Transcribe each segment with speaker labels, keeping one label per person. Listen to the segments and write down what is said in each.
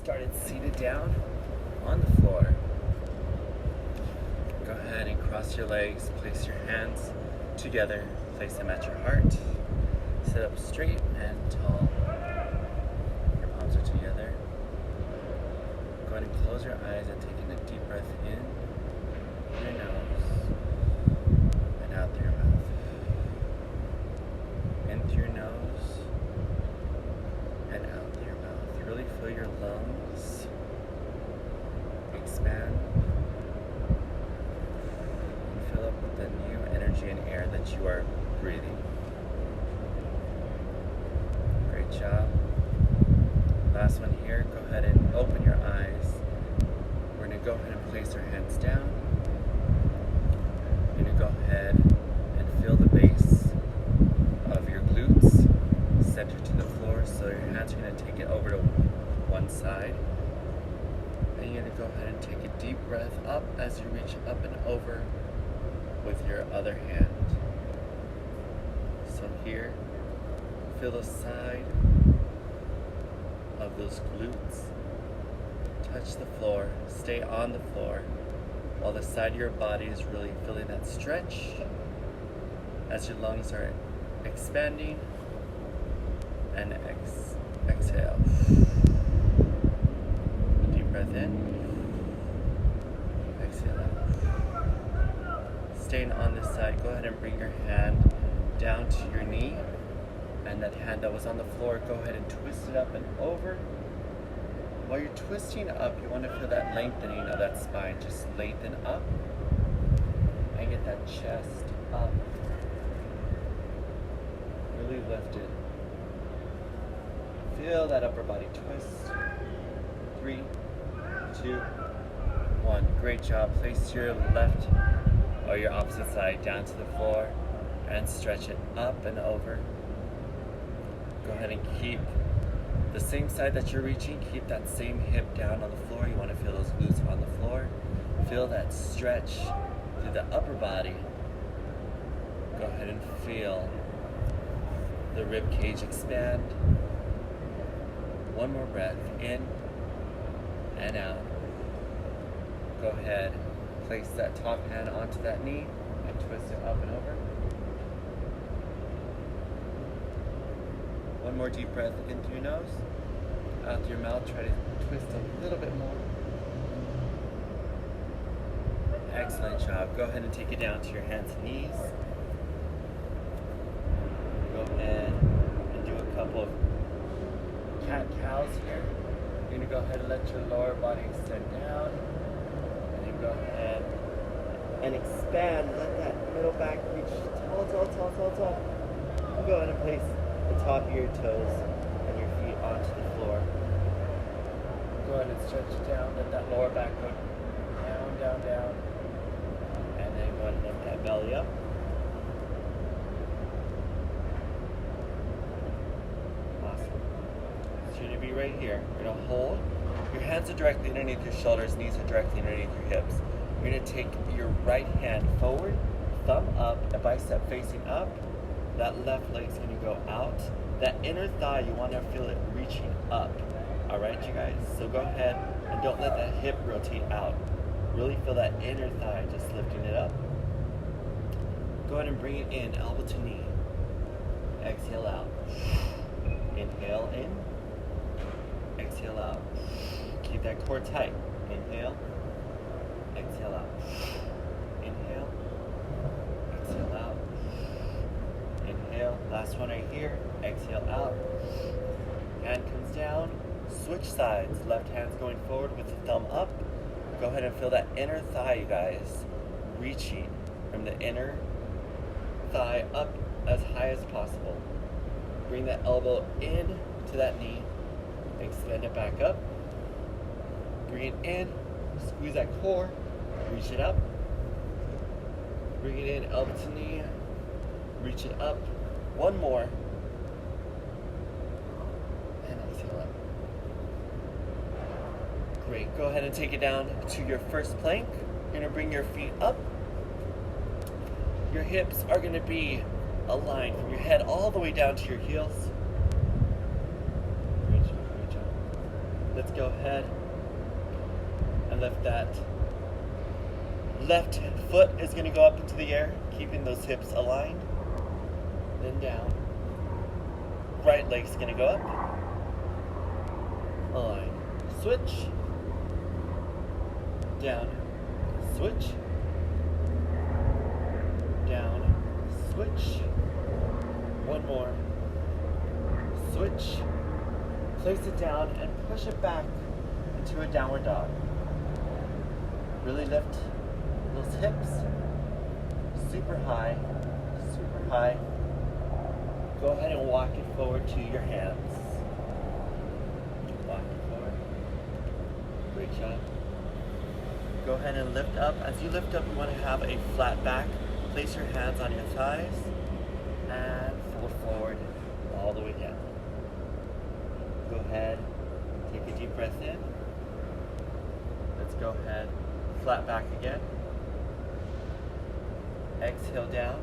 Speaker 1: started seated down on the floor. Go ahead and cross your legs, place your hands together, place them at your heart. Sit up straight and tall. Your palms are together. Go ahead and close your eyes and taking a deep breath in through your nose and out through your mouth. In through your nose and out through your mouth. Really feel your lungs expand and fill up with the new energy and air that you are breathing. Great job. Last one here. Go ahead and open your eyes. We're going to go ahead and place our hands down. We're going to go ahead and feel the base of your glutes center to the floor. So your hands are going to take it over to one side. And you're going to go ahead and take a deep breath up as you reach up and over with your other hand. So here, feel the side of those glutes touch the floor, stay on the floor, while the side of your body is really feeling that stretch as your lungs are expanding, and exhale. Deep breath in, exhale out. Staying on this side, go ahead and bring your hand down to your knee, and that hand that was on the floor, go ahead and twist it up and over. While you're twisting up, you want to feel that lengthening of that spine. Just lengthen up and get that chest up. Really lifted. Feel that upper body twist. 3, 2, 1. Great job. Place your left or your opposite side down to the floor and stretch it up and over. Go ahead and keep the same side that you're reaching, keep that same hip down on the floor. You want to feel those glutes on the floor. Feel that stretch through the upper body. Go ahead and feel the rib cage expand. One more breath in and out. Go ahead, place that top hand onto that knee and twist it up and over. One more deep breath in through your nose, out through your mouth. Try to twist a little bit more. Excellent job. Go ahead and take it down to your hands and knees. Go ahead and do a couple of cat-cows here. You're going to go ahead and let your lower body extend down. And then go ahead and expand. Let that middle back reach tall, tall, tall, tall, tall. Go ahead and place the top of your toes and your feet onto the floor. Go ahead and stretch it down. Let that lower back go down, down, down. And then go ahead and lift that belly up. Awesome. So you're going to be right here. You're going to hold. Your hands are directly underneath your shoulders, knees are directly underneath your hips. You're going to take your right hand forward, thumb up, and bicep facing up. That left leg's going to go out. That inner thigh, you want to feel it reaching up. All right, you guys? So go ahead and don't let that hip rotate out. Really feel that inner thigh just lifting it up. Go ahead and bring it in, elbow to knee. Exhale out. Inhale in. Exhale out. Keep that core tight. Inhale. Exhale out. Inhale. Exhale out. Inhale. Last one right here. Exhale out. Hand comes down. Switch sides. Left hand's going forward with the thumb up. Go ahead and feel that inner thigh, you guys. Reaching from the inner thigh up as high as possible. Bring that elbow in to that knee. Extend it back up. Bring it in. Squeeze that core. Reach it up. Bring it in. Elbow to knee. Reach it up. One more. And exhale up. Great. Go ahead and take it down to your first plank. You're going to bring your feet up. Your hips are going to be aligned from your head all the way down to your heels. Great job, great job. Let's go ahead and lift that. Left foot is going to go up into the air, keeping those hips aligned. Then down. Right leg's going to go up. Align. Switch. Down. Switch. Down. Switch. One more. Switch. Place it down and push it back into a downward dog. Really lift those hips. Super high. Super high. Go ahead and walk it forward to your hands. Walk it forward. Great job. Go ahead and lift up. As you lift up, you want to have a flat back. Place your hands on your thighs and fold forward all the way down. Go ahead, take a deep breath in. Let's go ahead, flat back again. Exhale down.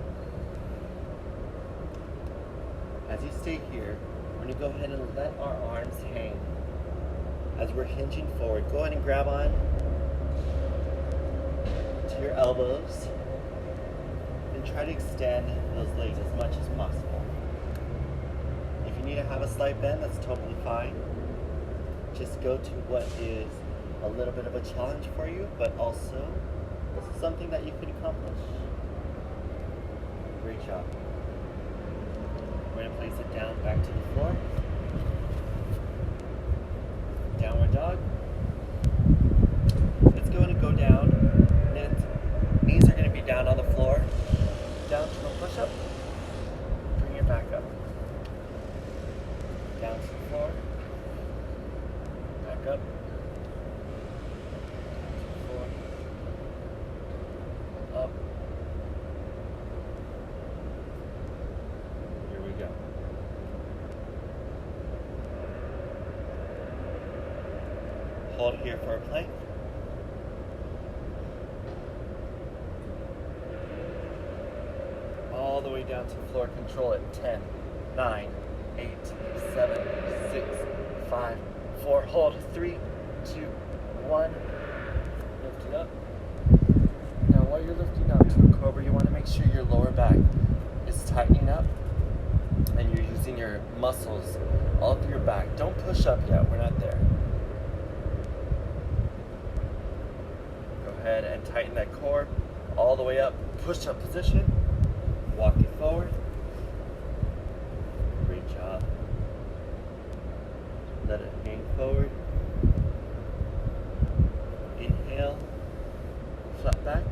Speaker 1: As you stay here, we're going to go ahead and let our arms hang. As we're hinging forward, go ahead and grab on to your elbows and try to extend those legs as much as possible. If you need to have a slight bend, that's totally fine. Just go to what is a little bit of a challenge for you, but also something that you can accomplish. Great job. We're going to place it down back to the floor. Downward dog. It's going to go down. And knees are going to be down on the floor. Down to a push-up. Bring it back up. Down to the floor. Back up. Floor. Up. Here we go. Hold here for a plank. All the way down to the floor. Control it. 10, 9, 8, 7, 6, 5, 4. Hold. 3, 2, 1. Lift it up. Now while you're lifting up to a cobra, you want to make sure your lower back is tightening up and you're using your muscles all through your back. Don't push up yet. We're not there. Go ahead and tighten that core all the way up. Push up position. Walk it forward. Great job. Let it hang forward. Inhale. Flat back.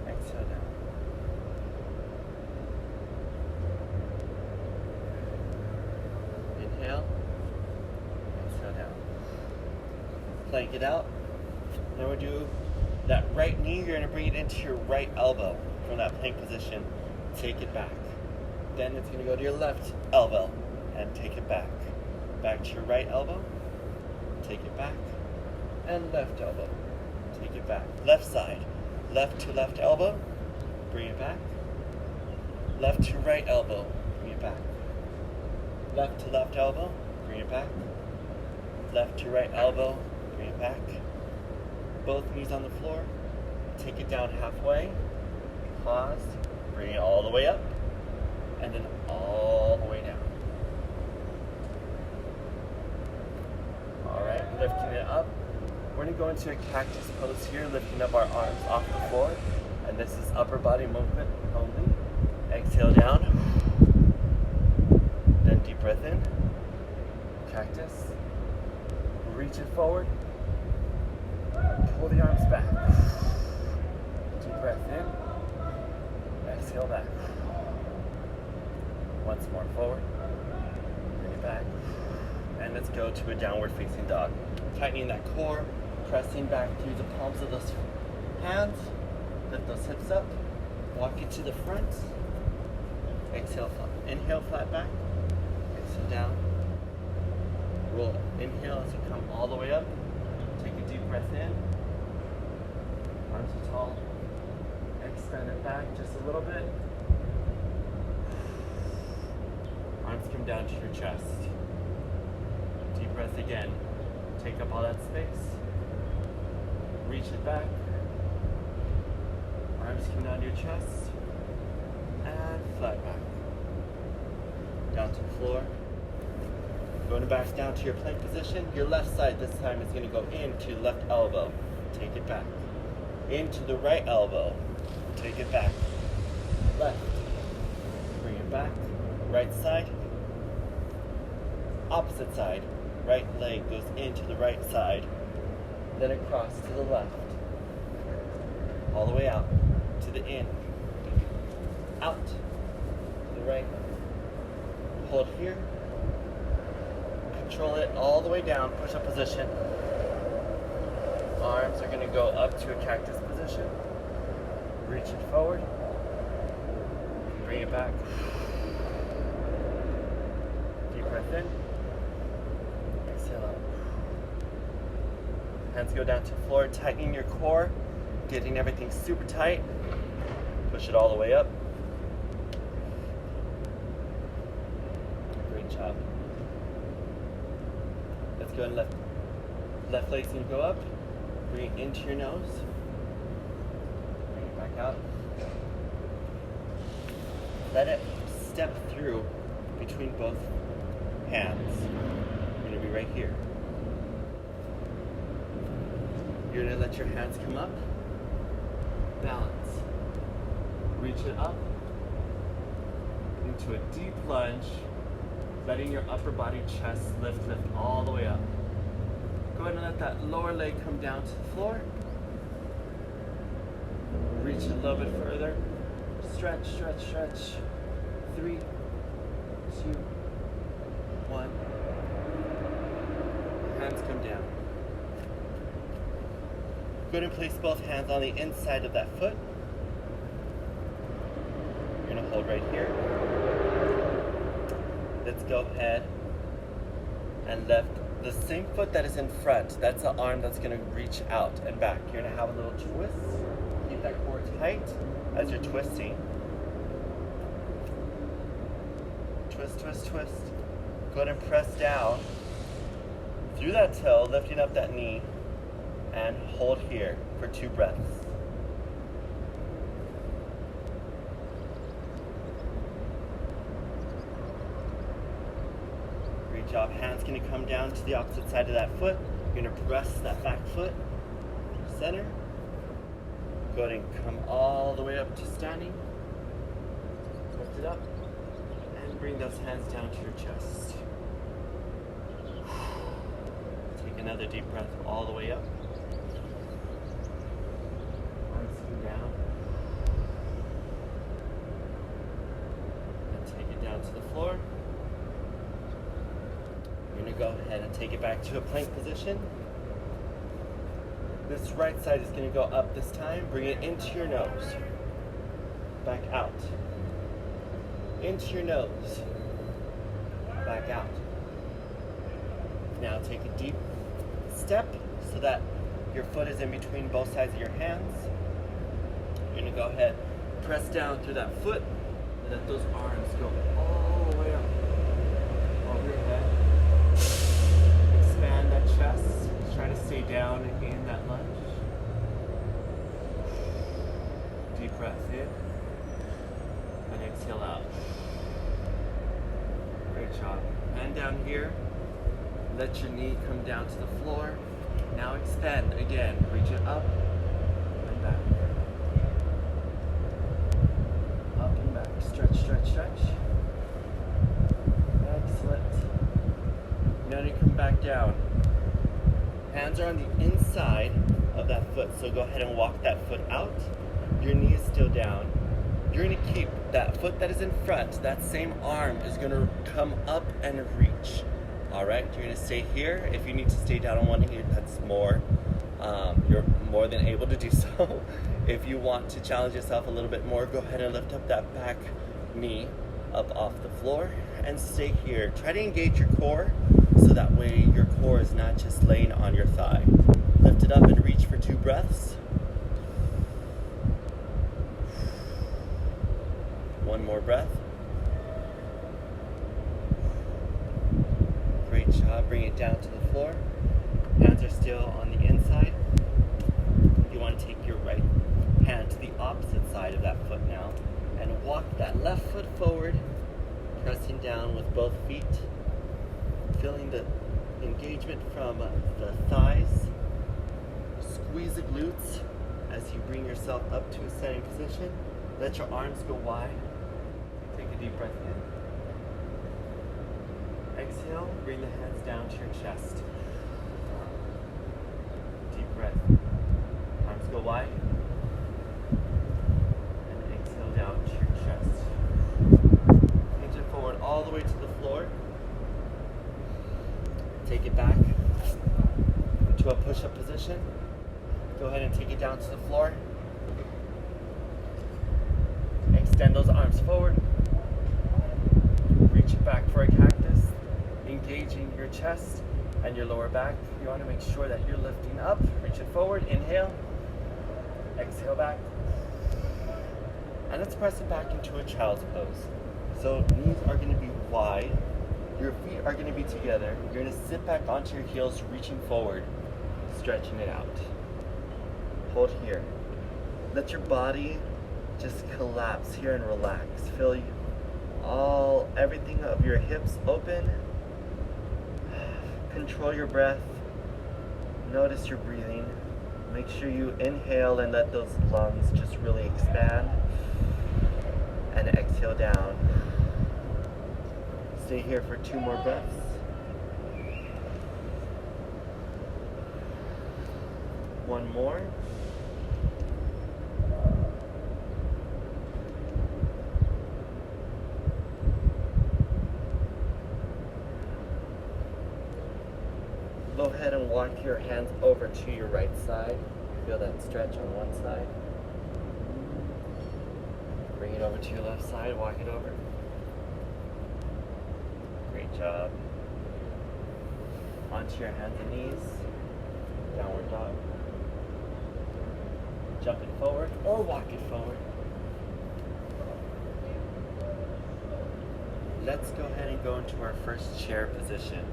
Speaker 1: Exhale down. Inhale. Exhale down. Plank it out. Now we'll do that right knee. You're going to bring it into your right elbow. From that plank position, take it back. Then it's going to go to your left elbow and take it back. Back to your right elbow, take it back, and left elbow, take it back. Left side, left to left elbow, bring it back. Left to right elbow, bring it back. Left to left elbow, bring it back. Left to right elbow, bring it back. Both knees on the floor, take it down halfway. Pause, bring it all the way up, and then all the way down. All right, lifting it up. We're gonna go into a cactus pose here, lifting up our arms off the floor, and this is upper body movement only. Exhale down, then deep breath in, cactus. Reach it forward, pull the arms back. Deep breath in. Exhale back. Once more forward. Bring it back. And let's go to a downward facing dog. Tightening that core, pressing back through the palms of those hands. Lift those hips up. Walk it to the front. Exhale, inhale, flat back. Exhale down. Roll. Inhale as you come all the way up. Take a deep breath in. Arms are tall. Extend it back just a little bit. Arms come down to your chest. Deep Deep breath again. Take up all that space. Reach it back. Arms come down to your chest. And flat back. Down to the floor. Going back down to your plank position. Your left side this time is going to go into left elbow. Take it back. Into the right elbow. Take it back. Left. Bring it back. Right side. Opposite side. Right leg goes into the right side. Then across to the left. All the way out. To the in. Out. To the right. Hold here. Control it all the way down. Push up position. Arms are going to go up to a cactus position. Reach it forward. Bring it back. Deep breath in. Exhale out. Hands go down to the floor, tightening your core, getting everything super tight. Push it all the way up. Great job. Let's go and left leg's gonna go up. Bring it into your nose. Bring it back out. Let it step through between both hands. You're gonna be right here. You're gonna let your hands come up. Balance. Reach it up into a deep lunge, letting your upper body chest lift all the way up. Go ahead and let that lower leg come down to the floor. Reach it a little bit further. Stretch, stretch, stretch. 3, 2, 1. Hands come down. Go ahead and place both hands on the inside of that foot. You're going to hold right here. Let's go ahead and lift the same foot that is in front. That's the arm that's going to reach out and back. You're going to have a little twist. Keep that core tight as you're twisting. Twist, twist, twist. Go ahead and press down through that toe, lifting up that knee, and hold here for 2 breaths. Great job. Hands going to come down to the opposite side of that foot. You're going to press that back foot to center. Go ahead and come all the way up to standing. Lift it up. And bring those hands down to your chest. Take another deep breath all the way up. Arms come down. And take it down to the floor. You're going to go ahead and take it back to a plank position. This right side is going to go up this time. Bring it into your nose. Back out. Into your nose. Back out. Now take a deep step so that your foot is in between both sides of your hands. You're going to go ahead, press down through that foot, and let those arms go all the way up over your head. Expand that chest. Try to stay down in that lunge. Deep breath in. And exhale out. Great job. And down here, let your knee come down to the floor. Now extend again. Reach it up and back. Up and back. Stretch, stretch, stretch. Excellent. Now you come back down. Hands are on the inside of that foot, so go ahead and walk that foot out. Your knee is still down. You're going to keep that foot that is in front. That same arm is going to come up and reach. All right, you're going to stay here. If you need to stay down on one knee, that's more. You're more than able to do so. If you want to challenge yourself a little bit more, go ahead and lift up that back knee up off the floor and stay here. Try to engage your core so that way your core is not just laying on your thigh. Lift it up and reach for 2 breaths. One more breath. Great Great job. Bring it down to the floor. Hands are still on the inside. You want to take your right hand to the opposite side of that foot now and walk that left foot forward, pressing down with both feet, feeling the engagement from the thighs. Squeeze the glutes as you bring yourself up to a standing position. Let your arms go wide. Take a deep breath in. Exhale, bring the hands down to your chest. Deep breath. Arms go wide. And exhale down to your chest. Hinge it forward all the way to the floor. Take it back into a push-up position. Go ahead and take it down to the floor. Extend those arms forward. Reach it back for a cactus. Engaging your chest and your lower back. You want to make sure that you're lifting up. Reach it forward. Inhale. Exhale back. And let's press it back into a child's pose. So knees are going to be wide. Your feet are going to be together. You're going to sit back onto your heels, reaching forward, stretching it out. Hold here. Let your body just collapse here and relax. Feel everything of your hips open. Control your breath. Notice your breathing. Make sure you inhale and let those lungs just really expand. And exhale down. Stay here for 2 more breaths. One more. Go ahead and walk your hands over to your right side. Feel that stretch on one side. Bring it over to your left side, walk it over. Great job. Onto your hands and knees. Downward dog. Jump it forward or walk it forward. Let's go ahead and go into our first chair position.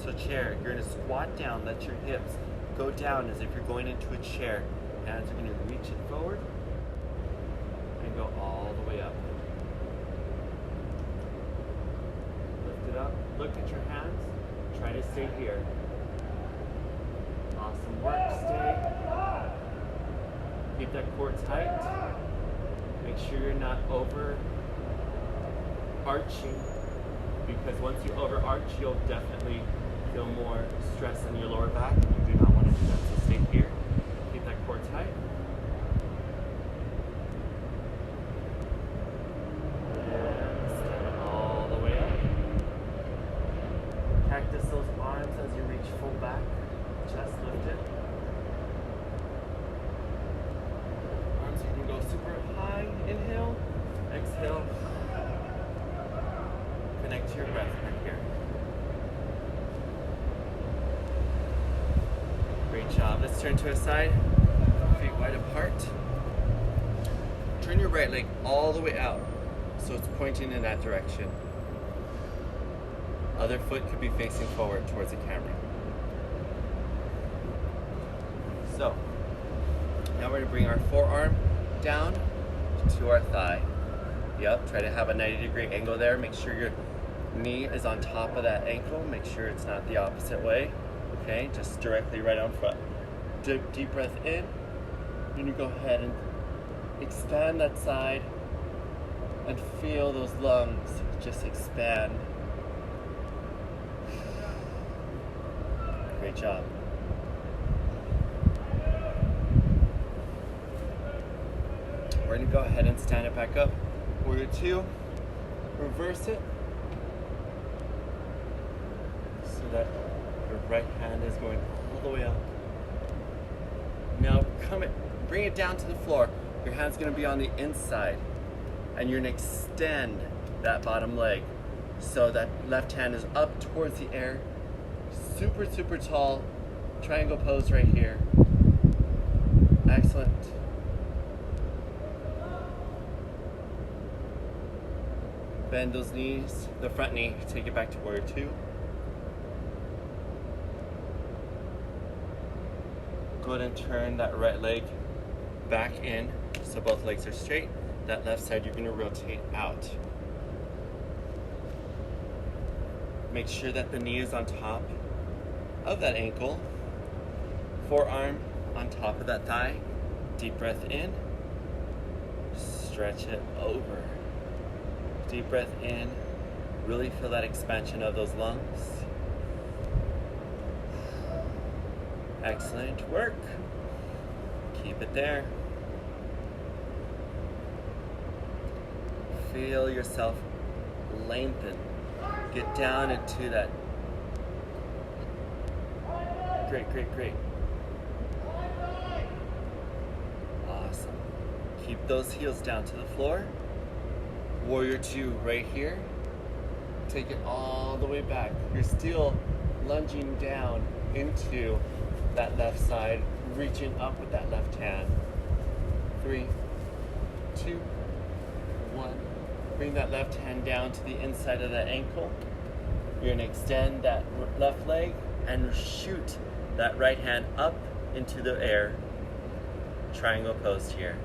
Speaker 1: So chair, you're going to squat down, let your hips go down as if you're going into a chair. Hands are going to reach it forward and go all the way up. Lift it up, look at your hands, try to stay here. Awesome work, stay. Keep that core tight. Make sure you're not over arching, because once you overarch, you'll definitely feel more stress in your lower back. You do not want to do that, so stay here. Keep that core tight. And stand all the way up. Cactus those arms as you reach full back. Chest lifted. Arms can go super high. Inhale. Exhale. Connect to your breath right here. Great job. Let's turn to a side. Feet wide apart. Turn your right leg all the way out so it's pointing in that direction. Other foot could be facing forward towards the camera. So, now we're going to bring our forearm down to our thigh. Yep, try to have a 90-degree angle there. Make sure your knee is on top of that ankle. Make sure it's not the opposite way. Okay, just directly right on front. Deep breath in. Then you go ahead and expand that side and feel those lungs just expand. Great job. We're going to go ahead and stand it back up. Warrior 2. Reverse it so that your right hand is going all the way up. Now bring it down to the floor. Your hand's going to be on the inside, and you're going to extend that bottom leg so that left hand is up towards the air. Super, super tall. Triangle pose right here. Excellent. Bend those knees, the front knee, take it back to warrior 2. Go ahead and turn that right leg back in so both legs are straight. That left side you're going to rotate out. Make sure that the knee is on top of that ankle. Forearm on top of that thigh. Deep breath in. Stretch it over. Deep breath in. Really feel that expansion of those lungs. Excellent work. Keep it there. Feel yourself lengthen. Get down into that. Great, great, great. Awesome. Keep those heels down to the floor. Warrior 2 right here. Take it all the way back. You're still lunging down into that left side, reaching up with that left hand. 3, 2, 1. Bring that left hand down to the inside of that ankle. You're gonna extend that left leg and shoot that right hand up into the air. Triangle pose here.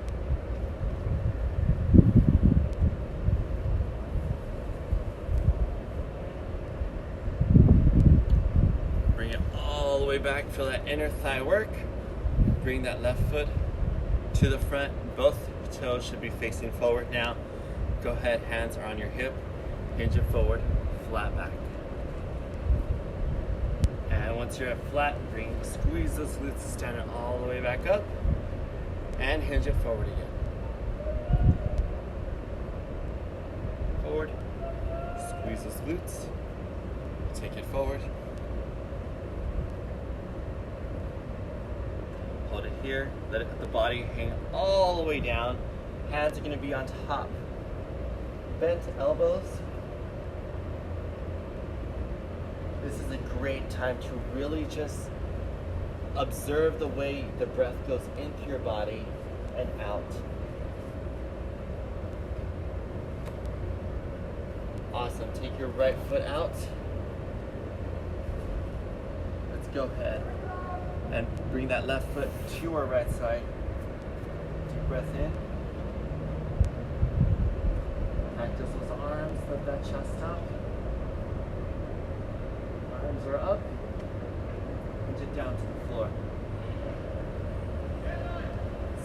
Speaker 1: Bring it all the way back. Feel that inner thigh work. Bring that left foot to the front. Both toes should be facing forward now. Go ahead, hands are on your hip. Hinge it forward, flat back. And once you're at flat, squeeze those glutes, stand it all the way back up. And hinge it forward again. Forward. Squeeze those glutes. Take it forward. Hold it here. Let the body hang all the way down. Hands are going to be on top. Bent elbows. This is a great time to really just observe the way the breath goes into your body and out. Awesome. Take your right foot out. Let's go ahead and bring that left foot to our right side. Deep breath in. Practice those arms, let that chest up. Arms are up. Hinge it down to the floor.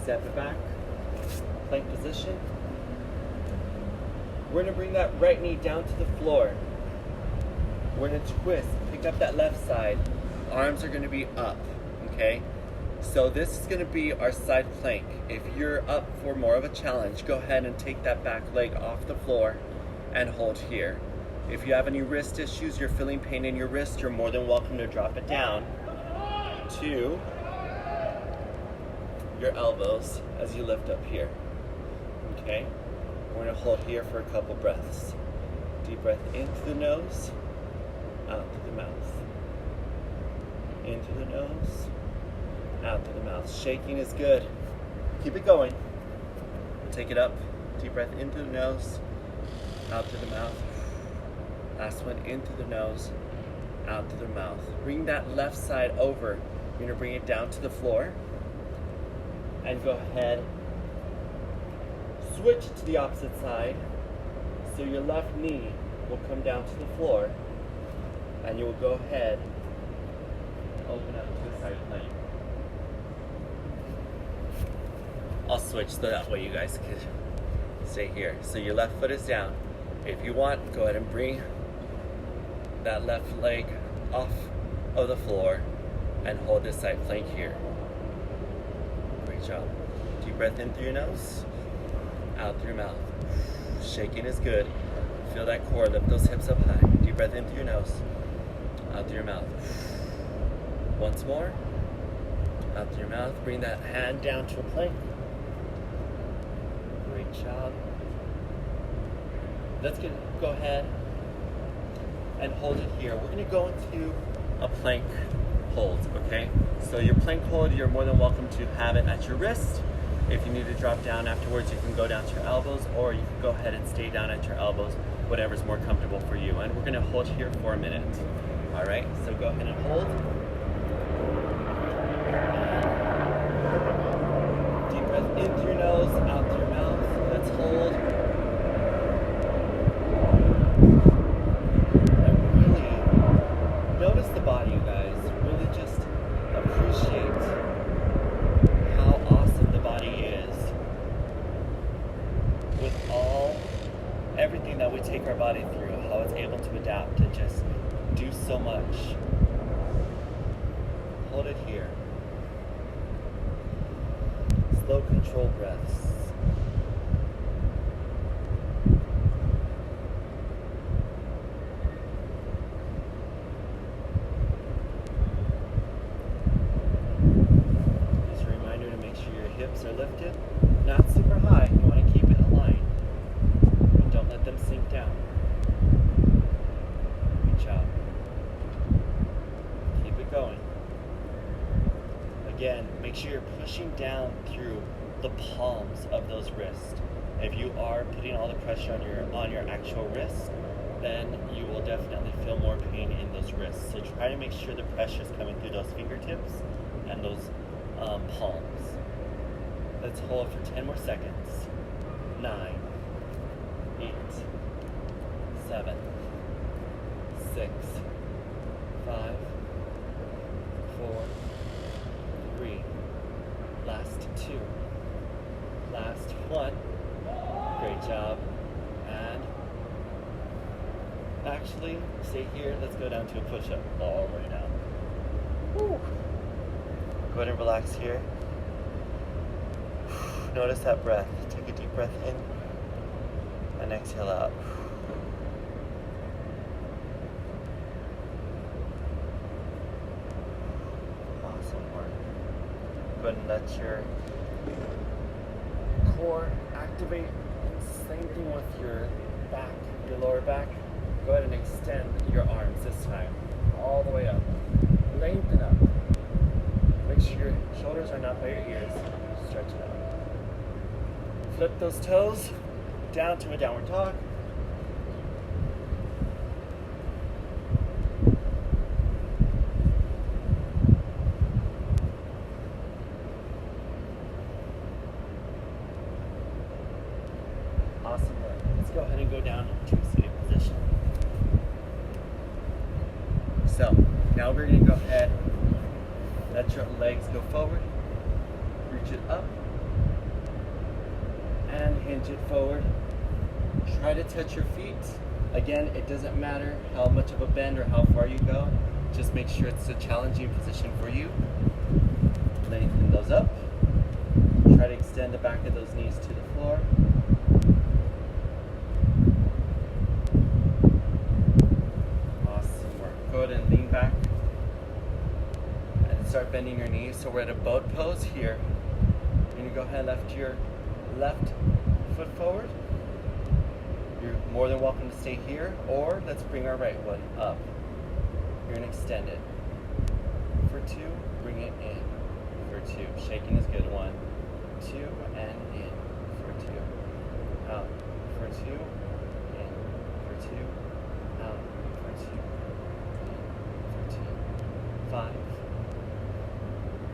Speaker 1: Step it back. Plank position. We're going to bring that right knee down to the floor. We're going to twist. Pick up that left side. Arms are going to be up. Okay? So this is going to be our side plank. If you're up for more of a challenge, go ahead and take that back leg off the floor and hold here. If you have any wrist issues, you're feeling pain in your wrist, you're more than welcome to drop it down to your elbows as you lift up here. Okay? We're going to hold here for a couple breaths. Deep breath into the nose, out through the mouth. Into the nose, out through the mouth. Shaking is good. Keep it going. Take it up. Deep breath into the nose, out through the mouth. Last one, into the nose, out through the mouth. Bring that left side over. You're going to bring it down to the floor. And go ahead. Switch to the opposite side. So your left knee will come down to the floor. And you will go ahead and open up to the side plank. I'll switch so that way you guys can stay here. So your left foot is down. If you want, go ahead and bring that left leg off of the floor and hold this side plank here. Great job. Deep breath in through your nose, out through your mouth. Shaking is good. Feel that core, lift those hips up high. Deep breath in through your nose, out through your mouth. Once more, out through your mouth. Bring that hand down to a plank. Great job. Let's go ahead and hold it here. We're going to go into a plank hold, okay? So your plank hold, you're more than welcome to have it at your wrist. If you need to drop down afterwards, you can go down to your elbows, or you can go ahead and stay down at your elbows, whatever's more comfortable for you. And we're going to hold here for a minute. All right, so go ahead and hold. In through your nose, out through your mouth. Let's hold. And really notice the body, you guys. Really just appreciate how awesome the body is with everything that we take our body through, how it's able to adapt and just do so much. Hold it here. Slow, controlled breaths. Just a reminder to make sure your hips are lifted, not super high. You want to keep it aligned, but don't let them sink down. Reach out. Keep it going. Again, make sure you're pushing down through the palms of those wrists. If you are putting all the pressure on your actual wrists, then you will definitely feel more pain in those wrists. So try to make sure the pressure is coming through those fingertips and those palms. Let's hold for 10 more seconds. 9, 8, 7, 6, 5, 4, 3, last 2, last 1. Great job. And actually, stay here. Let's go down to a push-up all the way down. Woo. Go ahead and relax here. Notice that breath. Take a deep breath in and exhale out. Awesome work. Go ahead and let your core activate. Same thing with your back, your lower back. Go ahead and extend your arms this time, all the way up. Lengthen up. Make sure your shoulders are not by your ears. Stretch it out. Flip those toes down to a downward dog. Awesome work. Let's go ahead and go down to a seated position. So, now we're going to go ahead, let your legs go forward, reach it up, and hinge it forward. Try to touch your feet. Again, it doesn't matter how much of a bend or how far you go, just make sure it's a challenging position for you. Lengthen those up. Try to extend the back of those knees to the floor. Awesome work. Go ahead and lean back and start bending your knees. So we're at a boat pose here. You're going to go ahead and lift your left foot forward. You're more than welcome to stay here, or let's bring our right one up. You're going to extend it. For 2, bring it in. For 2. Shaking is good. 1, 2, and in. For 2. Out. For 2. In. For 2. Out. For 2. In. For 2. 5.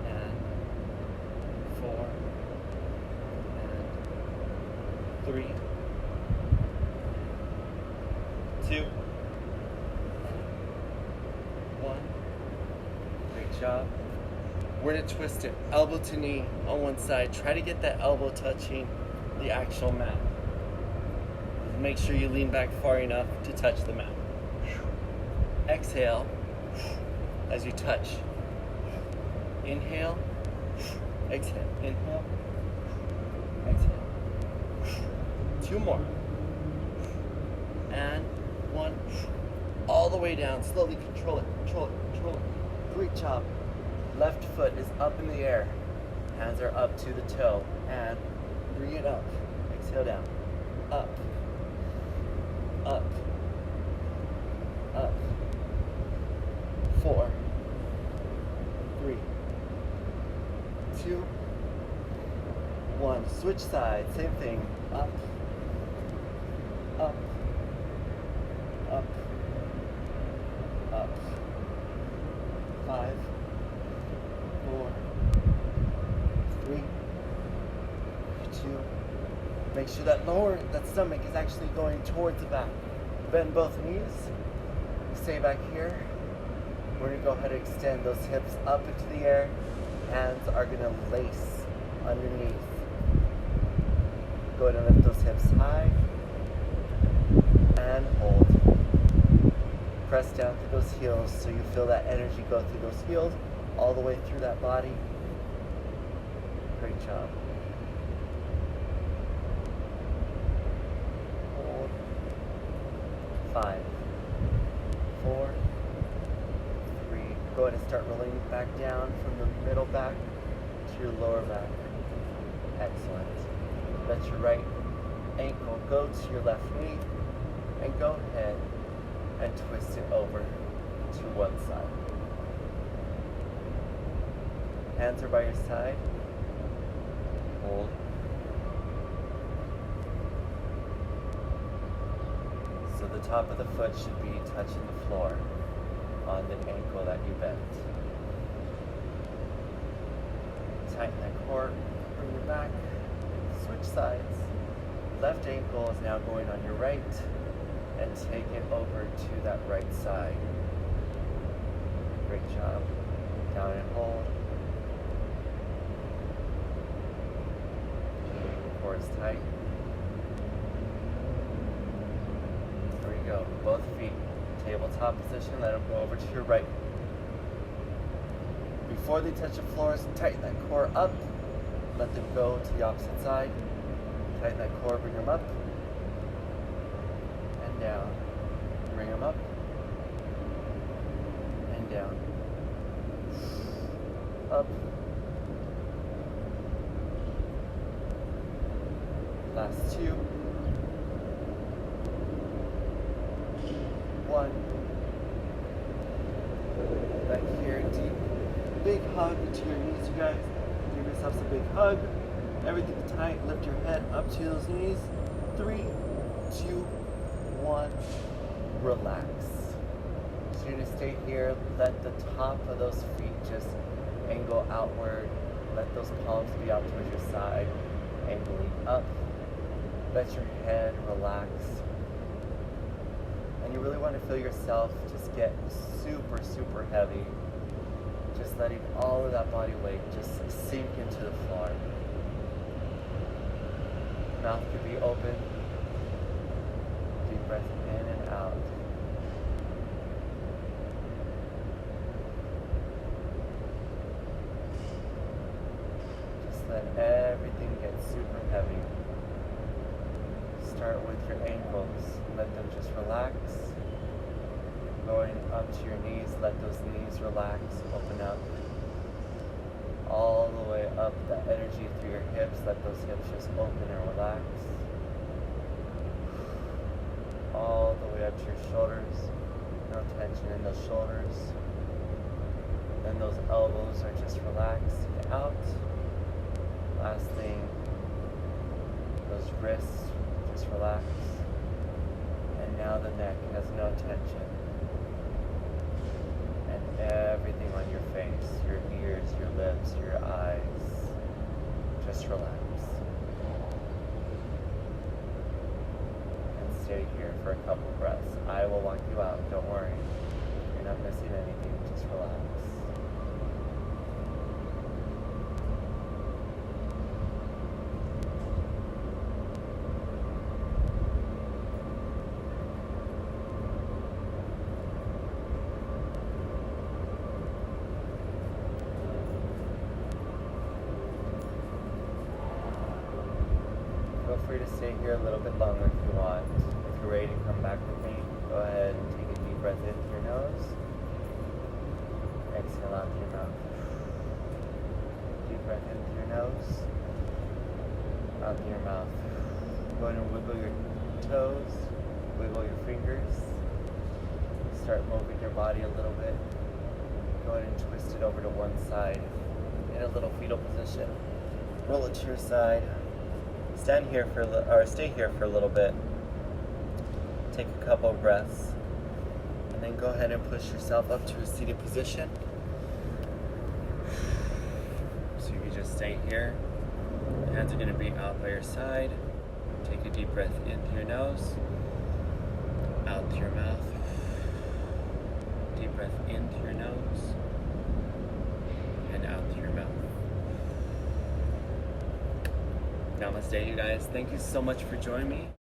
Speaker 1: And 4. And 3. 2. 1. Great job. We're going to twist it elbow to knee on one side. Try to get that elbow touching the actual mat. Make sure you lean back far enough to touch the mat. Exhale as you touch. Inhale. Exhale. Inhale. Exhale. 2 more. And 1. All the way down. Slowly control it. Control it. Control it. Great job. Left foot is up in the air. Hands are up to the toe. And bring it up. Exhale down. Up. Up. Up. 4. 3. 2. 1. Switch sides. Same thing. Up. Up. Up. Up. 5. 4. 3. sure that that stomach is actually going towards the back. Bend both knees. Stay back here. We're going to go ahead and extend those hips up into the air. Hands are going to lace underneath. Go ahead and lift those hips high. And hold. Press down through those heels so you feel that energy go through those heels all the way through that body. Great job. Hold. 5, 4, 3. Go ahead and start rolling back down from the middle back to your lower back. Excellent. Let your right ankle go to your left knee and go ahead and twist it over to one side. Hands are by your side. Hold. So the top of the foot should be touching the floor on the ankle that you bent. Tighten that core, bring your back, switch sides. Left ankle is now going on your right, and take it over to that right side. Great job. Down and hold. Core is tight. There you go. Both feet. Tabletop position. Let them go over to your right. Before they touch the floors, tighten that core up. Let them go to the opposite side. Tighten that core, bring them up. And down. Bring them up. And down. Up. Last 2. 1. Back here, deep. Big hug to your knees, you guys. Give yourselves a big hug. Everything tight. Lift your head up to those knees. 3, 2, 1. Relax. So you're going to stay here. Let the top of those feet just angle outward. Let those palms be out towards your side. Angling up. Let your head relax. And you really want to feel yourself just get super, super heavy. Just letting all of that body weight just sink into the floor. Mouth could be open. Deep breath in and out. Just let everything get super heavy. Start with your ankles. Let them just relax. Going up to your knees, let those knees relax, open up. All the way up, the energy through your hips, let those hips just open and relax. All the way up to your shoulders, no tension in those shoulders. Then those elbows are just relaxed out. Last thing, those wrists just relax. And now the neck has no tension. And everything on your face, your ears, your lips, your eyes, just relax. And stay here for a couple breaths. I will walk you out, don't worry. You're not missing anything, just relax. Feel free to stay here a little bit longer if you want. If you're ready to come back with me, go ahead and take a deep breath in through your nose. Exhale out through your mouth. Deep breath in through your nose. Out through your mouth. Go ahead and wiggle your toes. Wiggle your fingers. Start moving your body a little bit. Go ahead and twist it over to one side in a little fetal position. Roll it to your side. Stay here for a little bit. Take a couple of breaths, and then go ahead and push yourself up to a seated position. So you can just stay here. Hands are going to be out by your side. Take a deep breath in through your nose, out through your mouth. Deep breath in through your nose, and out through your mouth. Namaste, you guys. Thank you so much for joining me.